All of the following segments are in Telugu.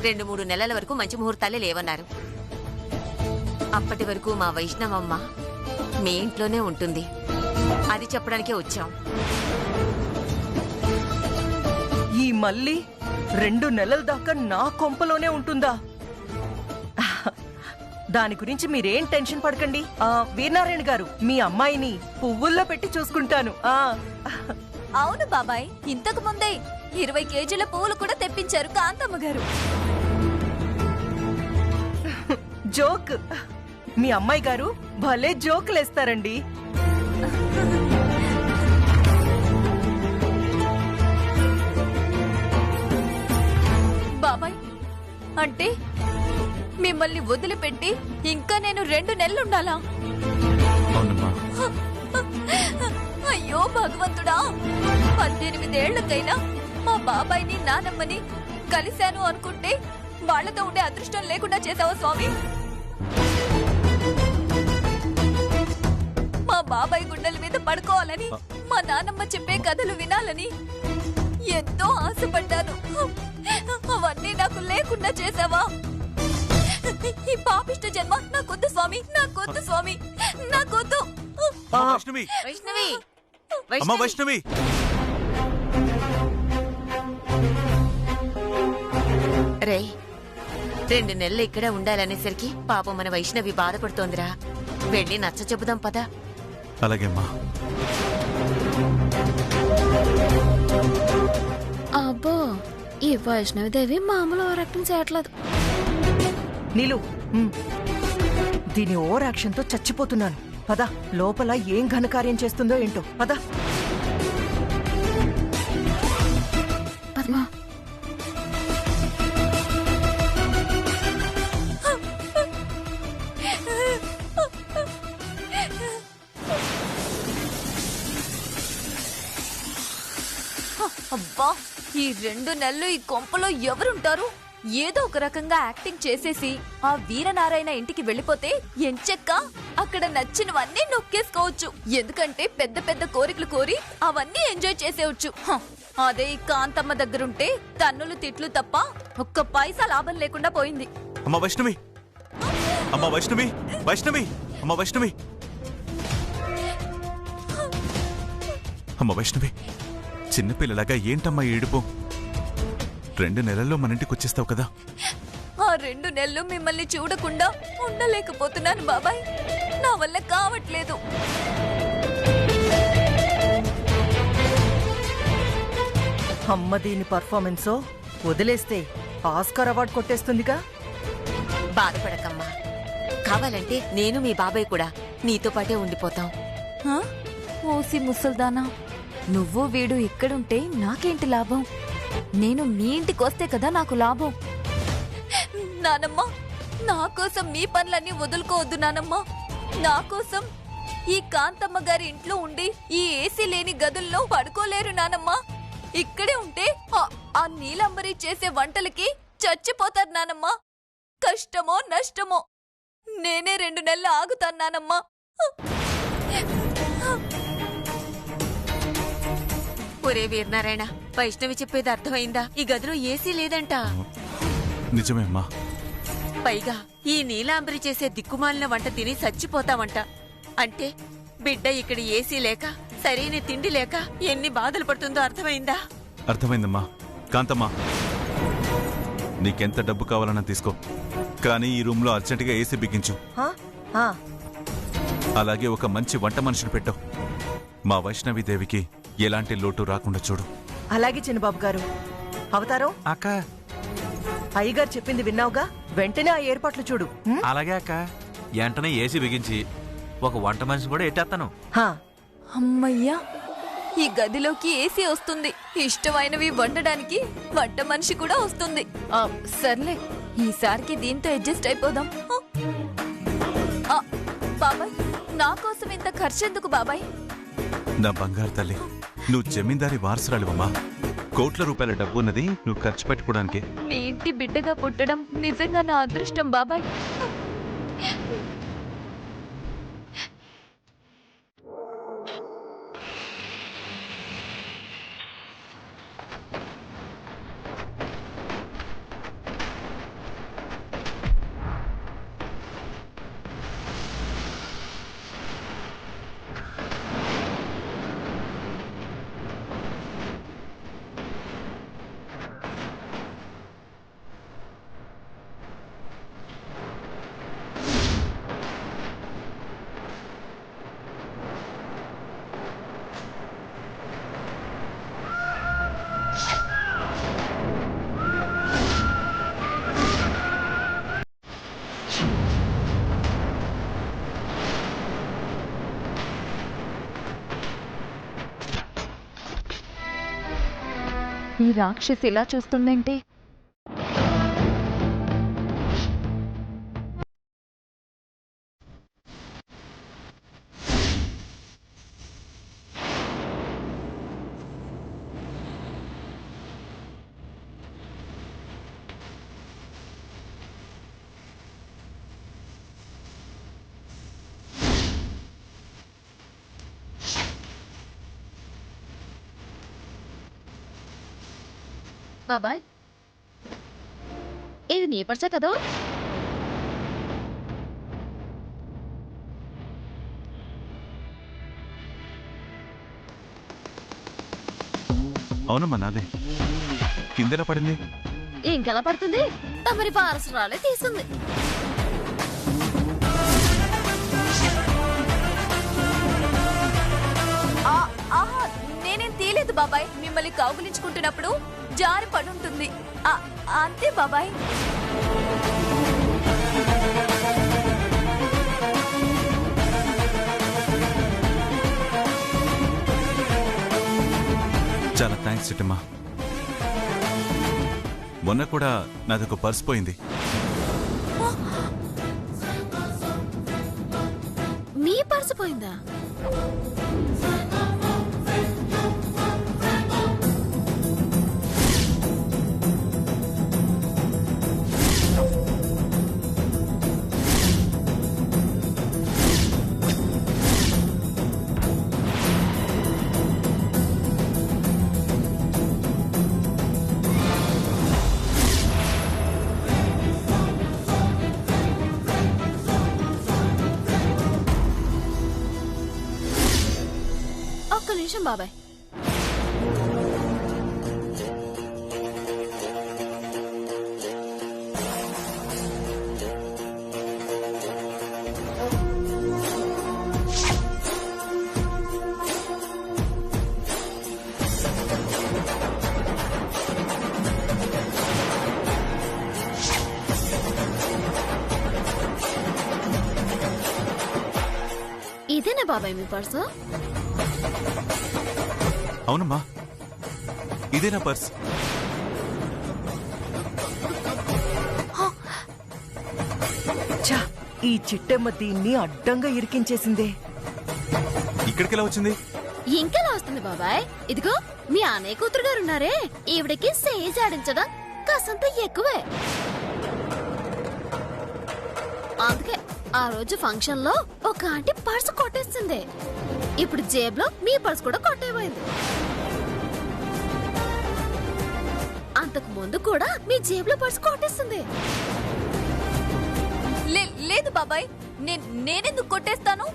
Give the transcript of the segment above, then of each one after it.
2-3 నెలల వరకు మంచి ముహూర్తాలే లేవన్నారు. అప్పటి వరకు మా వైష్ణవమ్మ మీ ఇంట్లోనే ఉంటుంది. అది చెప్పడానికే వచ్చాం. ఈ మళ్ళీ 2 నెలల దాకా నా కొంపలోనే ఉంటుందా? దాని గురించి మీరేం టెన్షన్ పడకండి. వీరనారాయణ గారు, మీ అమ్మాయిని పువ్వుల్లో పెట్టి చూసుకుంటాను. అవును బాబాయ్, ఇంతకు ముందే 20 కేజీల పువ్వులు కూడా తెప్పించారు కాంతమ్మ గారు. జోక్. మీ అమ్మాయి గారు భలే జోకులేస్తారండి. బాబాయ్, అంటే మిమ్మల్ని వదిలిపెట్టి ఇంకా నేను 2 నెలలుండాలా? అయ్యో భగవంతుడా, 18 ఏళ్లకైనా మా బాబాయ్ని నానమ్మని కలిశాను అనుకుంటే వాళ్లతో ఉండే అదృష్టం లేకుండా చేసావా స్వామి? మా బాబాయ్ గుండెల మీద పడుకోవాలని, మా నానమ్మ చెప్పే కథలు వినాలని ఎంతో ఆశపడ్డాను. అవన్నీ నాకు లేకుండా చేసావా? ఈ పాపిష్ట జన్మ నాకొద్దు స్వామి, నాకొద్దు స్వామి, నాకొద్దు. వైష్ణవి, అమ్మా వైష్ణవి, రే 2 నెలలు ఇక్కడే ఉండాలనేసరికి పాపం మన వైష్ణవి బాధపడుతోందిరా. వెళ్ళి నచ్చ చెబుదాం పదా. అలాగేమ్మా. అబ్బో, ఈ వైష్ణవిదేవి మామూలు ఓరాక్టింగ్ చేయట్లేదు. నీలు, దీని ఓవర్ యాక్షన్ తో చచ్చిపోతున్నాను. పద, లోపల ఏం ఘనకార్యం చేస్తుందో ఏంటో. పద. పద్మా, అబ్బా, ఈ 2 నెలలు ఈ కొంపలో ఎవరుంటారు? ఏదో ఒక రకంగా యాక్టింగ్ చేసేసి ఆ వీరనారాయణ ఇంటికి వెళ్ళిపోతే ఎంచెక్క అక్కడ నచ్చినవన్నీ నొక్కేసుకోవచ్చు. ఎందుకంటే పెద్ద పెద్ద కోరికలు కోరి అవన్నీ ఎంజాయ్ చేసేవచ్చు. అదే ఈ కాంతమ్మ దగ్గరుంటే తన్నులు తిట్లు తప్ప ఒక్క పైసా లాభం లేకుండా పోయింది. అమ్మా వైష్ణవి, అమ్మా వైష్ణవి, వైష్ణవి, అమ్మా వైష్ణవి, అమ్మా వైష్ణవి, చిన్నపిల్లలాగా ఏంటమ్మా ఏడుపు? 2 నెలల్లో మన ఇంటికి వచ్చేస్తావు కదా? ఆ 2 నెలలు మిమ్మల్ని చూడకుండా ఉండలేకపోతున్నాను బాబాయ్. నా వల్ల కావట్లేదు. అమ్మ దీని పర్ఫార్మెన్సో వదిలేస్తే ఆస్కార్ అవార్డు కొట్టేస్తుందిగా. బాధపడకమ్మా. కావాలంటే నేను మీ బాబాయ్ కూడా నీతో పాటే ఉండిపోతాం. ఓసి ముసల్దానా, నువ్వు వీడు ఇక్కడుంటే నాకేంటి లాభం? నేను మీ ఇంటికొస్తే కదా నాకు లాభం. నానమ్మ, నా కోసం మీ పనులన్నీ వదులుకోవద్దు నానమ్మ. నా కోసం ఈ కాంతమ్మ గారి ఇంట్లో ఉండి ఈ ఏసీ లేని గదుల్లో పడుకోలేరు నానమ్మ. ఇక్కడే ఉంటే ఆ నీలంబరి చేసే వంటలకి చచ్చిపోతారు నానమ్మ. కష్టమో నష్టమో నేనే 2 నెలలు ఆగుతాను నానమ్మ. ఒరే వీరనారాయణ, వైష్ణవి చెప్పేది అర్థమైందా? ఈ గదిలో ఏసీ లేదంట. నిజమే అమ్మా. పైగా ఈ నీలాంబరి చేసే దిక్కుమాలిన వంట తిని చచ్చిపోతావంట. అంటే బిడ్డ ఇక్కడ ఏసీ లేక, సరైన తిండి లేక ఎన్ని బాధలు పడుతుందో అర్థమైందా? అర్థమైందమ్మా. కాంతమ్మా, నీకెంత డబ్బు కావాలన్నా తీసుకో, కానీ ఈ రూమ్ లో అర్జెంటుగా ఏసీ బిగించు. అలాగే ఒక మంచి వంట మనిషిని పెట్టు. మా వైష్ణవి దేవికి ఎలాంటి లోటు రాకుండా చూడు. అలాగే చిన్నబాబు గారు. అవతారం అక్క, అయ్యగారు చెప్పింది విన్నావుగా, వెంటనే ఆ ఏర్పాట్లు చూడు. అలాగే అక్క. వెంటనే ఏసీ బిగించి ఒక వంట మనిషి కూడా ఎట్టేస్తాను. అమ్మయ్యా, ఈ గదిలోకి ఏసీ వస్తుంది. ఇష్టమైనవి వండడానికి వంట మనిషి కూడా వస్తుంది. సర్లే, ఈసారికి దీంతో అడ్జస్ట్ అయిపోదాం. బాబాయ్, నా కోసం ఇంత ఖర్చెందుకు బాబాయ్? నా బంగారు తల్లి, నువ్వు జమీందారి వారసురాలివమ్మా. కోట్ల రూపాయల డబ్బు ఉన్నది నువ్వు ఖర్చు పెట్టుకోవడానికి. మీ ఇంటి బిడ్డగా పుట్టడం నిజంగా నా అదృష్టం బాబాయ్. ఈ రాక్షసి ఇలా చూస్తుందేంటి? బాబాయ్, ఇది నీ పర్సే కదా? అవునమ్మా నాదే. కిందెలా పడింది? ఇంకెలా పడుతుంది? తమరి వారసురాలే తీసింది. నేనేం తీలేదు బాబాయ్. మిమ్మల్ని కౌగులించుకుంటున్నప్పుడు జారి పడుంటుంది. అంతే బాబాయ్. చాలా థ్యాంక్స్ చిట్టమ్మా. మొన్న కూడా నాదొక పర్స్ పోయింది. మీ పర్సు పోయిందా? ఒక్క నిమిషం బాబాయ్. ఇదేనా బాబాయ్ మీ పర్సు? అవునమ్మా, ఇదే నా పర్స్. ఛా, ఈ చిట్టెమ్మ దీన్ని అడ్డంగా ఇరికించేసిందే. ఇక్కడికి ఎలా వచ్చింది? ఇంకెలా వస్తుంది బాబాయ్? ఇదిగో మీ అన్నయ్య కూతురు గారు ఉన్నారే, ఈవిడకి సేయి జాడించడం కాసంత ఎక్కువే. అందుకే ఆ రోజు ఫంక్షన్ లో ఒక ఆంటీ పర్సు కొట్టేస్తుంది. ఇప్పుడు జేబులో మీ పర్సు కూడా కొట్టేపోయింది. అంతకు ముందు కూడా మీ జేబులో పర్సు కొట్టేస్తుంది. లేదు బాబాయ్, నేనెందుకు కొట్టేస్తాను?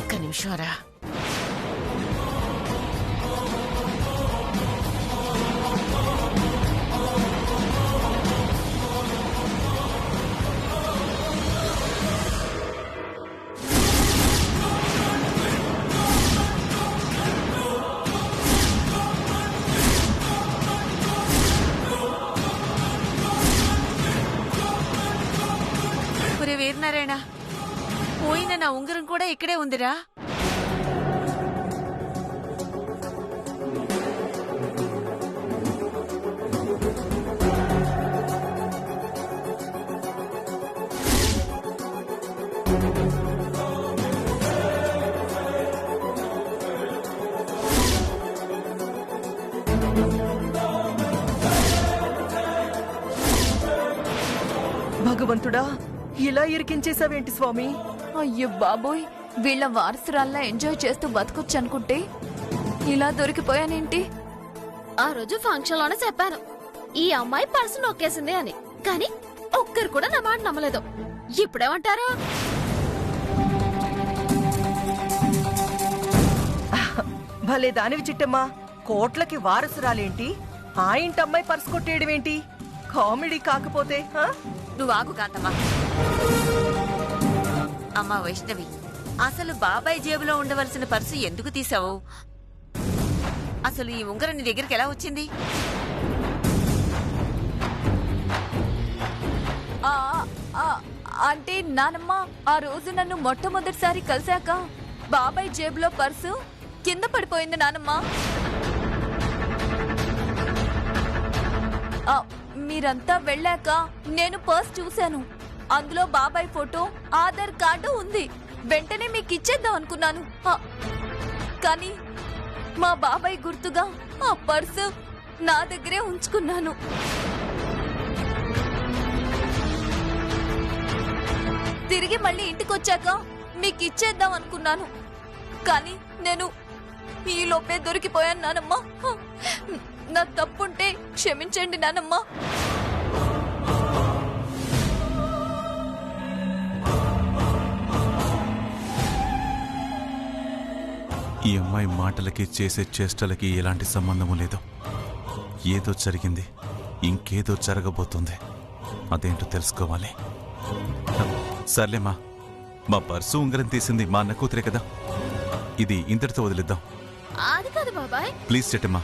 ఒక్క నిమిషం రా. ఒరే వీరనారాయణ, పోయిన నా ఉంగరం కూడా ఇక్కడే ఉందిరా. భగవంతుడా, ఇలా ఇరికించేసావేంటి స్వామి? అయ్యో బాబోయ్, వీళ్ళ వారసురాల్లా ఎంజాయ్ చేస్తూ బతకొచ్చు అనుకుంటే ఇలా దొరికిపోయానేంటి? ఆ రోజు ఫంక్షన్ లోనే చెప్పాను ఈ అమ్మాయి పర్సు నొక్కేసింది అని, కానీ ఒక్కరు కూడా నా మాట నమ్మలేదు. ఇప్పుడేమంటారు? భలే దానివి చిట్టమ్మా. కోట్లకి వారసురాలేంటి, ఆ ఇంటమ్మాయి పర్సు కొట్టేయడమేంటి? కామెడీ కాకపోతే ఆ? నువ్వు ఆగు కాంతమ్మా. అమ్మా వైష్ణవి, అసలు బాబాయ్ జేబులో ఉండవలసిన పర్సు ఎందుకు తీసావు? అసలు ఈ ఉంగరం నీ దగ్గరికి ఎలా వచ్చింది? అంటే నానమ్మ ఆ రోజు నన్ను మొట్టమొదటిసారి కలిశాక బాబాయ్ జేబులో పర్సు కింద పడిపోయింది నానమ్మ. మీరంతా వెళ్ళాక నేను పర్స్ చూశాను. అందులో బాబాయ్ ఫోటో, ఆధార్ కార్డు ఉంది. వెంటనే మీకు ఇచ్చేద్దాం అనుకున్నాను. కానీ మా బాబాయ్ గుర్తుగా ఆ పర్సు నా దగ్గరే ఉంచుకున్నాను. తిరిగి మళ్ళీ ఇంటికి వచ్చాక మీకు ఇచ్చేద్దాం అనుకున్నాను. కానీ నేను ఈ లోపే దొరికిపోయాను నానమ్మ. నా తప్పుంటే క్షమించండి నానమ్మ. ఈ అమ్మాయి మాటలకి చేసే చేష్టలకి ఎలాంటి సంబంధము లేదు. ఏదో జరిగింది, ఇంకేదో జరగబోతుంది. అదేంటో తెలుసుకోవాలి. సర్లేమ్మా, మా పర్సు ఉంగరం తీసింది మా అన్న కూతురే కదా, ఇది ఇంతటితో వదిలిద్దాం. అది కాదు బాబాయ్. ప్లీజ్ చెట్టమ్మా.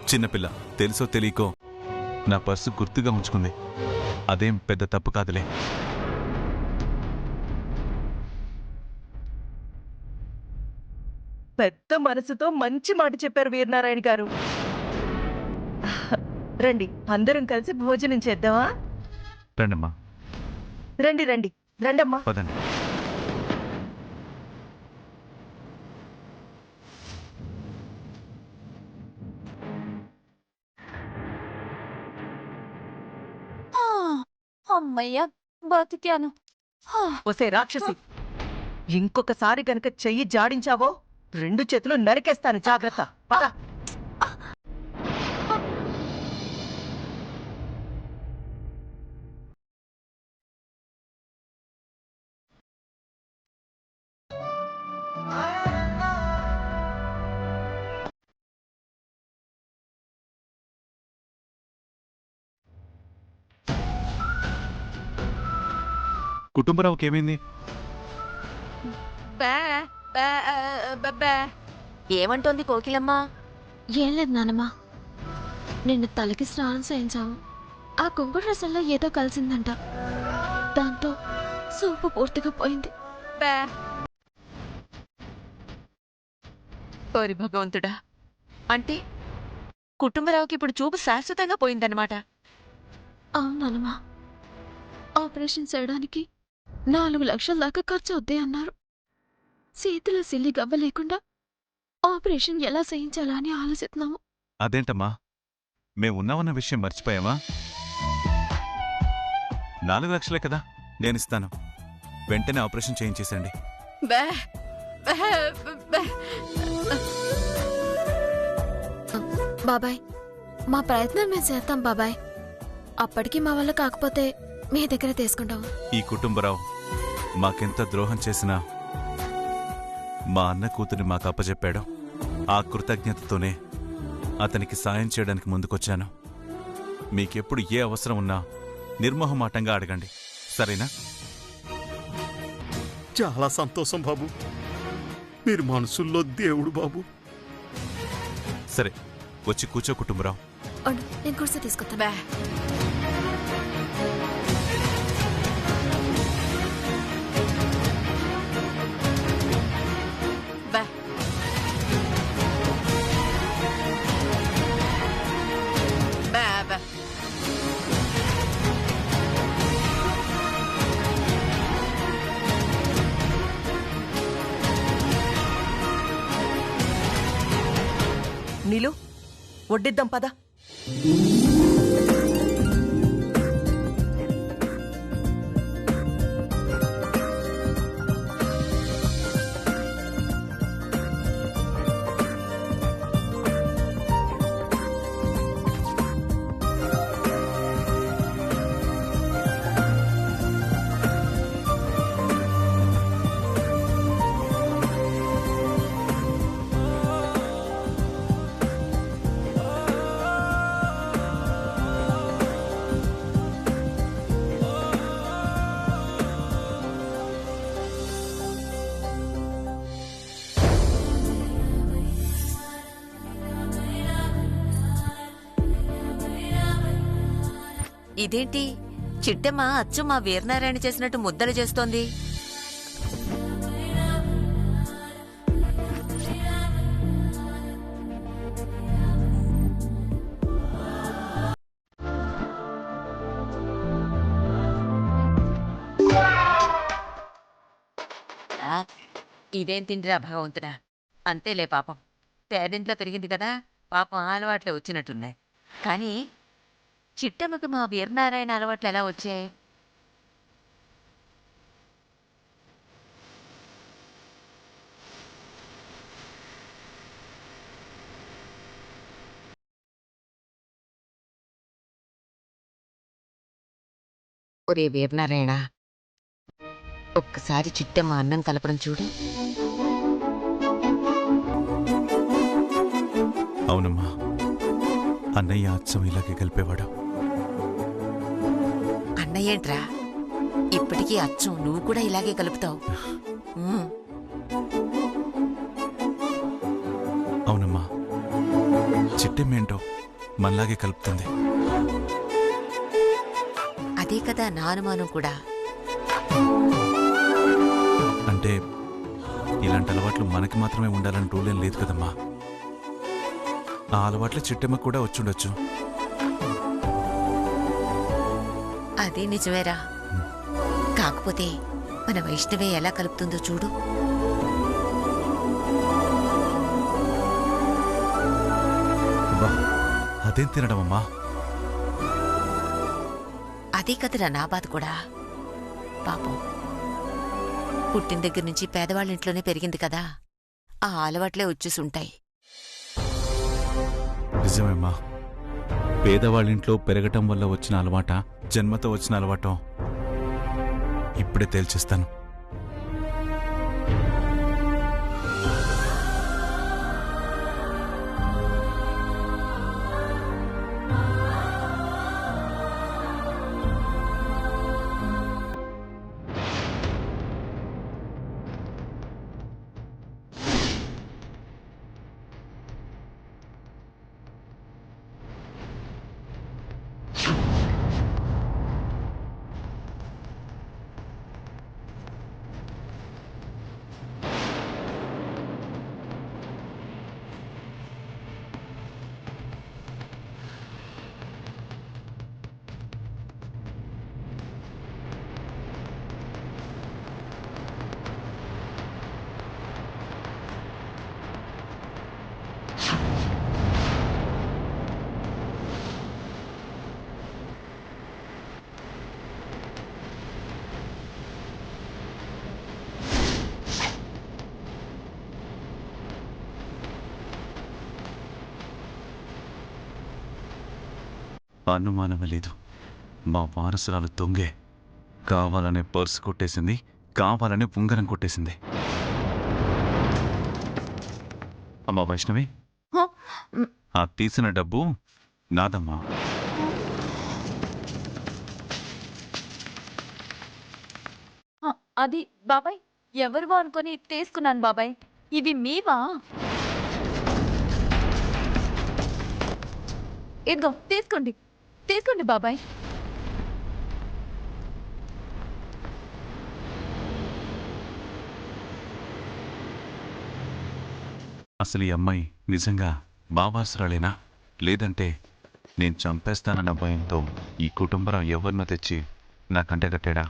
చిన్నపిల్ల, తెలుసో తెలియకో నా పర్సు గుర్తుగా ఉంచుకుంది. అదేం పెద్ద తప్పు కాదులే. పెద్ద మనసుతో మంచి మాట చెప్పారు వీరనారాయణ గారు. రండి, అందరం కలిసి భోజనం చేద్దామా? రండమ్మా. రండి రండి రండమ్మా. పదండి. అమ్మయ్య, బతికాను. ఒసే రాక్షసి, ఇంకొకసారి గనక చెయ్యి జాడించావో 2 చేతులు నరికేస్తాను. జాగ్రత్త. పద. కుటుంబరావుకి ఏమైంది? ఏమంటోంది కోకిలమ్మ? ఏం లేదు నానమ్మా, నిన్ను తలకి స్నానం చేయించావు. ఆ కుంకుడు రసంలో ఏదో కలిసిందంట. దాంతో సూపు పూర్తిగా పోయింది. ఓరి భగవంతుడా, అంటే కుటుంబరావుకి ఇప్పుడు చూపు శాశ్వతంగా పోయిందన్నమాట. అవునమ్మా, ఆపరేషన్ చేయడానికి 4 లక్షల దాకా ఖర్చు అవుతాయి అన్నారు. చేతిలో సిల్లి గవ్వ లేకుండా ఆపరేషన్ ఎలా చేయించాలా అని ఆలోచిస్తున్నాము. అదేంటమ్మా, మేమున్నామన్న విషయం మర్చిపోయావా? 4 లక్షలే కదా, నేనిస్తాను. వెంటనే ఆపరేషన్ చేయించేసండి. బాబాయ్, మా ప్రయత్నం మేము చేస్తాం బాబాయ్. అప్పటికి మా వల్ల కాకపోతే మీ దగ్గర తీసుకుంటాము. ఈ కుటుంబరావు మాకెంత ద్రోహం చేసినా మా అన్న కూతురిని మాకు అప్పచెప్పాడు. ఆ కృతజ్ఞతతోనే అతనికి సాయం చేయడానికి ముందుకొచ్చాను. మీకెప్పుడు ఏ అవసరం ఉన్నా నిర్మోహమాటంగా అడగండి, సరేనా? చాలా సంతోషం బాబు, మీరు మనసుల్లో దేవుడు బాబు. సరే, వచ్చి కూర్చో కుటుంబరావు. నేను కుర్చీ తీసుకొస్తా. నీలు, వడ్డిద్దాం పద. ఇదేంటి చిట్టెమ్మ అచ్చు మా వీరనారాయణ చేసినట్టు ముద్దలు చేస్తోంది. ఇదేం తిండిరా భగవంతుడా. అంతేలే పాపం, పేరింట్లో పెరిగింది కదా, పాపం అలవాట్లే వచ్చినట్టున్నాయి. కానీ చిట్టమ్మకి మా వీరనారాయణ అలవాట్లు ఎలా వచ్చాయి? ఒరే వీరనారాయణ, ఒక్కసారి చిట్టమ్మ అన్నం కలపడం చూడు. అవునమ్మా, అన్నయ్య అచ్చం ఇలాగే కలిపేవాడు. అన్నయ్యేంట్రా, ఇప్పటికీ అచ్చం నువ్వు కూడా ఇలాగే కలుపుతావు. ఉమ్, అవునమ్మా, చిట్టెమ్మేంటో మనలాగే కలుపుతుంది. అదే కదా నా అనుమానం కూడా. అంటే ఇలాంటి అలవాట్లు మనకి మాత్రమే ఉండాలని రూల్ ఏం లేదు కదమ్మా. ఆ అలవాట్లే చిట్టెమ్మకు కూడా వచ్చుండొచ్చు. అదే నిజమేరా. కాకపోతే మన వైష్ణవే ఎలా కలుపుతుందో చూడు. అబ్బా, అదేం తినడమమ్మా. అదే కదరా నా బాధ కూడా. పాపం పుట్టిన దగ్గర నుంచి పేదవాళ్ళ ఇంట్లోనే పెరిగింది కదా, ఆ అలవాట్లే వచ్చేసుంటాయి. నిజమేమ్మా, పేదవాళ్ళింట్లో పెరగటం వల్ల వచ్చిన అలవాట, జన్మతో వచ్చిన అలవాటం ఇప్పుడే తేల్చేస్తాను. అనుమానమే లేదు, మా వారసురాలు దొంగే. కావాలనే పర్సు కొట్టేసింది, కావాలనే ఉంగరం కొట్టేసింది. అమ్మా వైష్ణవి, ఆ తీసిన డబ్బు నాదమ్మా. అది బాబాయ్, ఎవరివో అనుకొని తీసుకున్నాను బాబాయ్. ఇవి మీవా? ఇదిగో తీసుకోండి, తీసుకోండి బాబాయ్. అసలు ఈ అమ్మాయి నిజంగా మా వారసురాలేనా, లేదంటే నేను చంపేస్తానన్న భయంతో ఈ కుటుంబం ఎవరినో తెచ్చి నాకంటే కట్టాడా?